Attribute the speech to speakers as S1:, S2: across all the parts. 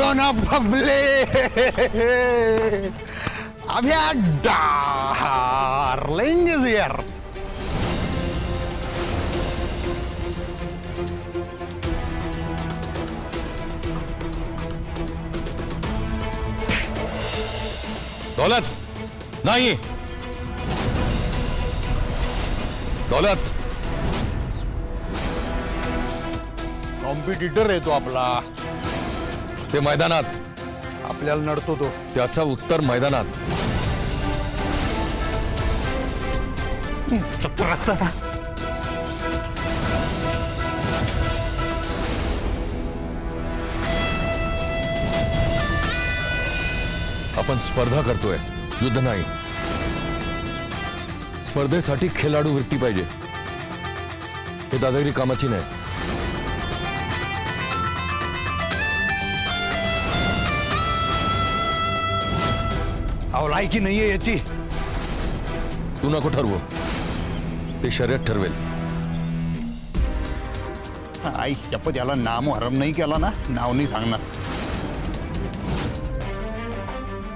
S1: Hello ना बबले, अभी darling is here.
S2: दौलत नहीं, दौलत
S1: कॉम्पिटिटर आहे तो आपला,
S2: ते मैदानात
S1: आपल्याला नडतो तो,
S2: त्याचा उत्तर मैदानात। आपण स्पर्धा करतोय, युद्ध नाही। स्पर्धेसाठी खेळाडू वृत्ती पाहिजे, हे दादागिरी कामाची नाही।
S1: अहो लायकी नाहीये याची।
S2: तू नको ठरवू, ते शर्यत ठरवेल।
S1: आई शपथ, याला नाम हरम नाही केला ना, नाव नाही सांगणार।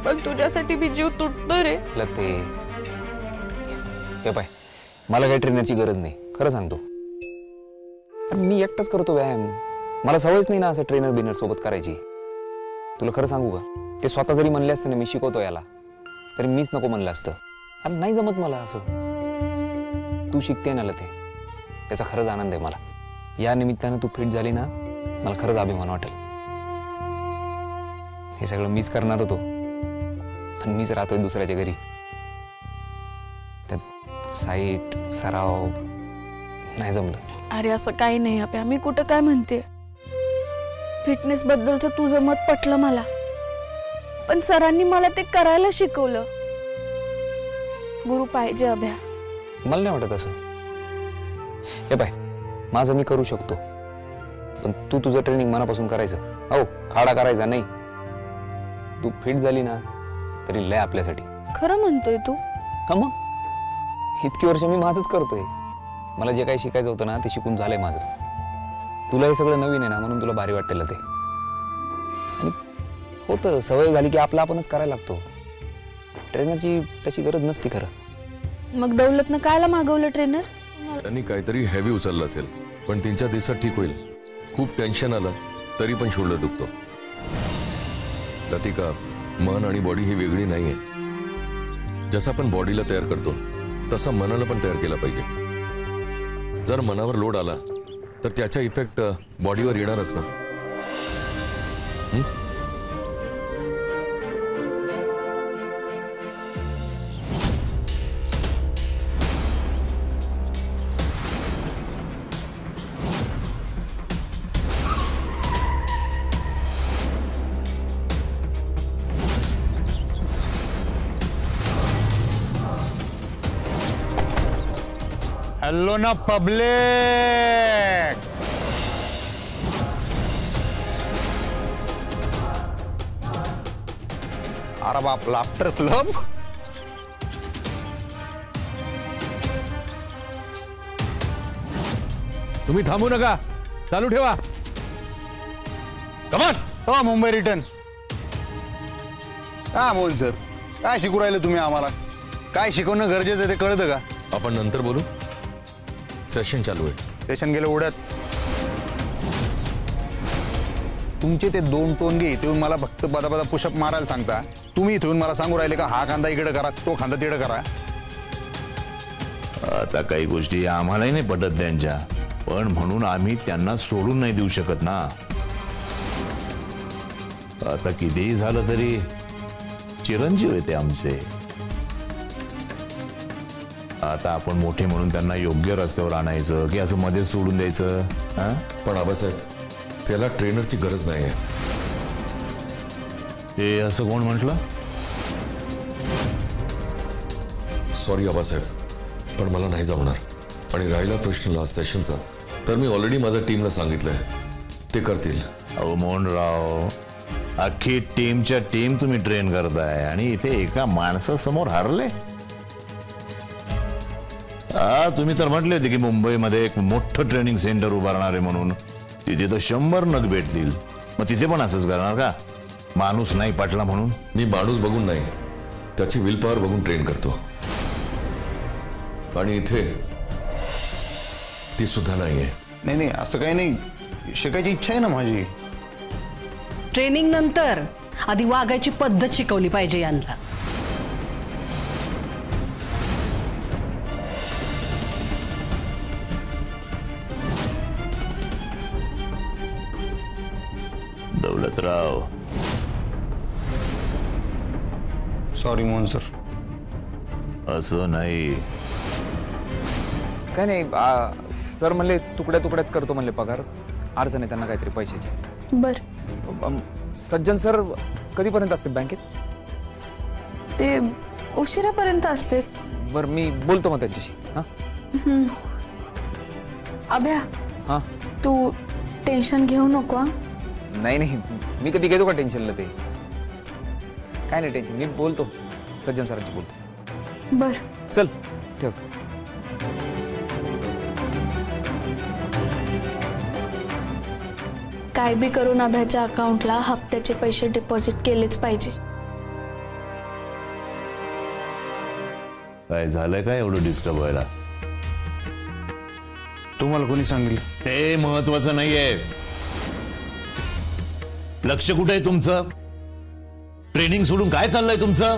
S3: पण तुझ्यासाठी मी जीव तुटतो रे
S4: लते। हे पाय, मला काही ट्रेनरची गरज नाही, खरं सांगतो। मी एकटाच करतो व्यायाम, मला सवयच नाही ना असं ट्रेनर बिनर सोबत करायची। तुला खरं सांगू का, ते स्वतः जरी म्हणले असते ना मी शिकवतो याला, तरी मीच नको म्हणलं असतं। अरे नाही जमत मला असं। तू शिकते ना लते, त्याचा खरंच आनंद आहे मला। या निमित्तानं तू फिट झाली ना, मला खरंच अभिमान वाटेल। हे सगळं मीच करणार होतो, पण मीच राहतोय दुसऱ्याच्या घरी। त्यात साईट सराव नाही जमलं।
S3: अरे असं काही नाही अभ्या, मी कुठं काय म्हणते। फिटनेस बद्दलचं तुझं मत पटलं मला, पण सरांनी मला ते करायला शिकवलं। गुरु पाहिजे अभ्या।
S4: मला नाही वाटत असं। हे पाय, माझं मी करू शकतो, पण तू तुझं ट्रेनिंग मनापासून करायचं, हो खाडा करायचा नाही। तू फिट झाली ना तरी लय आपल्यासाठी।
S3: खरं म्हणतोय तू?
S4: हा मग, इतकी वर्ष मी माझंच करतोय। मला जे काही शिकायचं होतं ना ते शिकून झालंय माझं। तुला हे सगळं नवीन आहे ना, म्हणून तुला भारी वाटतेल ते। आणि होतं, सवय झाली की आपलं आपणच करायला लागतो। ट्रेनरची तशी गरज नसती खरं।
S3: मग दौलतनं कायला मागवलं ट्रेनर?
S2: त्यांनी काहीतरी हेवी उचललं असेल, पण 3-4 दिवसात ठीक होईल। खूप टेन्शन आलं तरी पण शोल्डर दुखतो। लतिका, मन आणि बॉडी ही वेगळी नाहीये। जसं आपण बॉडीला तयार करतो तसं मनाला पण तयार केला पाहिजे। जर मनावर लोड आला तर त्याचा इफेक्ट बॉडीवर येणारच ना।
S1: हेलो ना पब्लिक, अरे बाप, लाफ्टर क्लब।
S5: तुम्ही थांबू नका, चालू ठेवा।
S2: कमान।
S1: हो मुंबई रिटर्न। हा मोहन सर, काय शिकू राहिले तुम्ही आम्हाला? काय शिकवणं गरजेचं आहे ते कळतं का?
S2: आपण नंतर बोलू, सेशन चालू आहे।
S1: सेशन गेलं उड्यात। तुमचे ते 2 टोनगे इथून मला फक्त पदा पुशअप मारायला सांगता, तुम्ही इथून मला सांगू राहिले का हा खांदा इकडे करा, तो खांदा तिकडे करा।
S6: आता काही गोष्टी आम्हालाही नाही पटत त्यांच्या, पण म्हणून आम्ही त्यांना सोडून नाही देऊ शकत ना। आता कितीही झालं तरी चिरंजीव आहे ते आमचे। आता आपण मोठे म्हणून त्यांना योग्य रस्त्यावर आणायचं की असं मध्ये सोडून द्यायचं?
S2: पण आबासाहेब, त्याला ट्रेनरची गरज नाही आहे।
S6: ते असं कोण म्हटलं?
S2: सॉरी आबासाहेब, पण मला नाही जमणार। आणि राहिला प्रश्न लास्ट सेशनचा, तर मी ऑलरेडी माझ्या टीमला सांगितलंय, ते करतील।
S6: अहो मोहनराव, अख्खी टीमच्या टीम तुम्ही ट्रेन करताय आणि इथे एका माणसासमोर हारले? तुम्ही तर म्हटले होते की मुंबईमध्ये एक मोठं ट्रेनिंग सेंटर उभारणार आहे म्हणून। तिथे तर 100 नग भेटतील, मग तिथे पण असंच करणार का? माणूस नाही पटला म्हणून?
S2: मी माणूस बघून नाही, त्याची विल पॉवर बघून ट्रेन करतो. आणि इथे ती सुद्धा नाहीये.
S1: नाही नाही, असं काही नाही, शिकायची इच्छा आहे ना माझी.
S7: ट्रेनिंग नंतर आधी वागायची पद्धत शिकवली पाहिजे यांना.
S6: Daulatrao,
S1: sorry Mohan sir.
S6: असं नाही.
S4: काय नाही, सर म्हणले तुकड्या तुकड्यात करतो म्हणले पगार. अडचण आहे त्यांना काहीतरी पैशाची.
S3: बर,
S4: सज्जन सर कधीपर्यंत असते बँकेत?
S3: ते उशिरापर्यंत असते.
S4: बरं, मी बोलतो मग त्यांच्याशी. हां
S3: अभ्या,
S4: हां.
S3: तू टेन्शन घेऊ नको हा.
S4: नाही नाही, मी कधी घेतो का टेन्शनला? ते काय नाही टेन्शन, मी बोलतो सज्जन सरांशी बोलतो.
S3: बर,
S4: चल ठेव.
S3: काय बी करून अभ्याच्या अकाउंटला हप्त्याचे पैसे डिपॉझिट केलेच पाहिजे.
S6: काय झालंय काय एवढं डिस्टर्ब व्हायला?
S1: तुम्हाला कोणी सांगितलं?
S6: ते महत्वाचं नाहीये. लक्ष कुठे आहे तुमचं? ट्रेनिंग सोडून काय चाललंय तुमचं?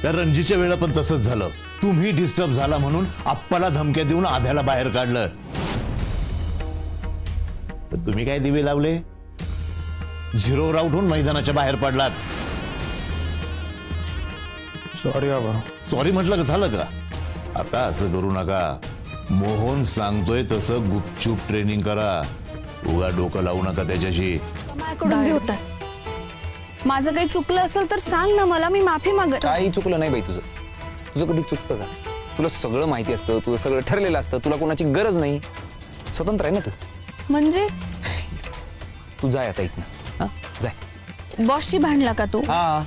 S6: त्या रणजीच्या वेळेला पण तसंच झालं. तुम्ही डिस्टर्ब झाला म्हणून आप्पाला धमक्या देऊन आभ्याला बाहेर काढलं. तर तुम्ही काय दिवे लावले? झिरोवर आउट होऊन मैदानाच्या बाहेर पडलात.
S1: सॉरी आबा.
S6: सॉरी म्हटलं का झालं का? आता असं करू नका. मोहन सांगतोय तसं गुपचूप ट्रेनिंग करा. उगा डोकं लावू नका त्याच्याशी.
S3: माझ्याकडून बी होतात. माझं काही चुकलं असेल तर सांग ना मला, मी माफी मागत.
S4: काही चुकलं नाही बाई तुझं. तुझं कधी चुकतं का? तुला सगळं माहिती असतं, तुझं सगळं ठरलेलं असतं, तुला कोणाची गरज नाही. स्वतंत्र आहे ना तू.
S3: म्हणजे
S4: तू जाय आता इथनं. हां जाय.
S3: बॉसशी भांडला का तू?
S4: हा,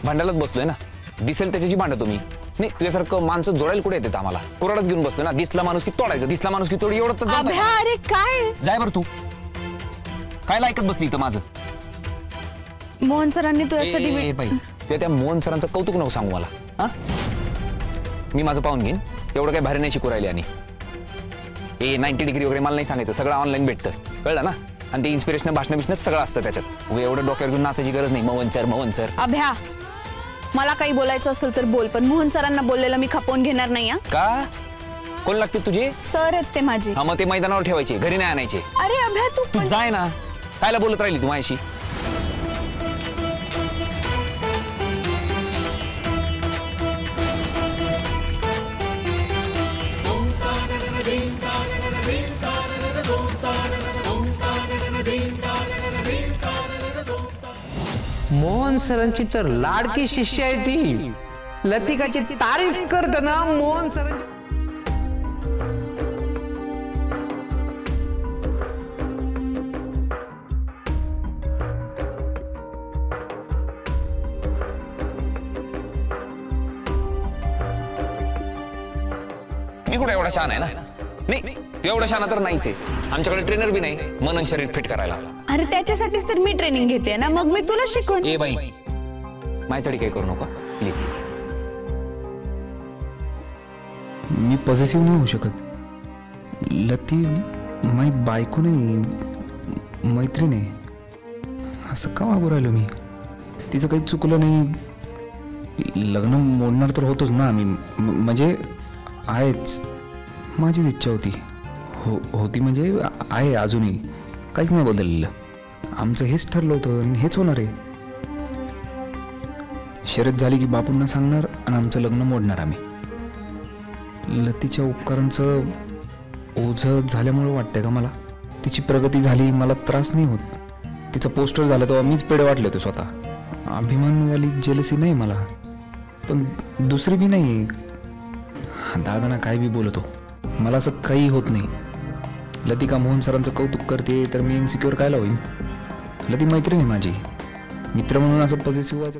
S4: भांडायलाच बसलोय ना. दिसेल त्याच्याशी भांडतो मी. नाही, तुझ्यासारखं माणसं जोडायला कुठे येते आम्हाला? कोरडाच घेऊन बसलोय ना. दिसला माणूस की तोडायचं, दिसला माणूस की तोड. एवढं तर जमतं
S3: अभ्या,
S4: का?
S3: अरे काय
S4: जाय बरं तू. काय ऐकत बसली इथं माझं?
S3: मोहन सरांनी तुझ्यासाठी
S4: ए बाई, तुझ्या त्या मोहन सरांचं कौतुक नको सांगू मला. हा, मी माझं पाहून घेईन. एवढं काही भारी नाही शिकू राहिले. आणि 90 डिग्री वगैरे मला नाही सांगायचं. सगळं ऑनलाईन भेटतं, कळलं ना? आणि ते इन्स्पिरेशनल भाषण सगळं असतं त्याच्यात. एवढं डोक्यावर घेऊन नाचायची गरज नाही. Mohan sir, Mohan sir.
S3: अभ्या, मला काही बोलायचं असेल तर बोल, पण मोहन सरांना बोललेलं मी खपवून घेणार नाही.
S4: का? कोण लागते तुझे?
S3: सर आहेत ते माझे.
S4: हा, मग ते मैदानावर ठेवायचे, घरी नाही आणायचे.
S3: अरे अभ्या,
S4: तू जाय ना. कायला बोलत राहिली तू माझ्याशी?
S8: मोहन सरांची तर लाडकी शिष्य आहे ती. लतिकाची तारीफ करताना मोहन सरांची.
S4: मी कुठे एवढा छान आहे ना? नाही, तू एवढा शहाणा तर नाहीच आहे. आमच्याकडे ट्रेनर बी नाही मन आणि शरीर फिट करायला.
S3: अरे त्याच्यासाठीच तर मी ट्रेनिंग घेते ना, मग मी तुला शिकवून.
S4: ए बाई, माझ्यासाठी काही करू नका प्लीज.
S9: मी पॉझिटिव्ह नाही होऊ शकत. लती माझी बायको नाही, मैत्रीण आहे. असं का वागू राहिलो मी? तिचं काही चुकलं नाही. लग्न मोडणार तर होतोच ना मी. म्हणजे आहेच. माझीच इच्छा होती. होती म्हणजे आहे अजूनही. काहीच नाही बदललेलं. आमचं हेच ठरलं होतं आणि हेच होणार आहे. शर्यत झाली की बापूंना सांगणार आणि आमचं लग्न मोडणार आम्ही. लतीच्या उपकारांचं ओझं झाल्यामुळं वाटतंय का मला? तिची प्रगती झाली, मला त्रास नाही होत. तिचं पोस्टर झालं तेव्हा मीच पेढे वाटले होते स्वतः. अभिमानवाली जेलसी नाही मला, पण दुसरी बी नाही. दादांना काय बी बोलतो, मला असं काही होत नाही. लतिका मोहन सरांचं कौतुक करते तर मी इन्सिक्युअर कायला होईन? लती मैत्रीण आहे माझी. मित्र म्हणून असं पॉझिटिव्ह व्हायचं.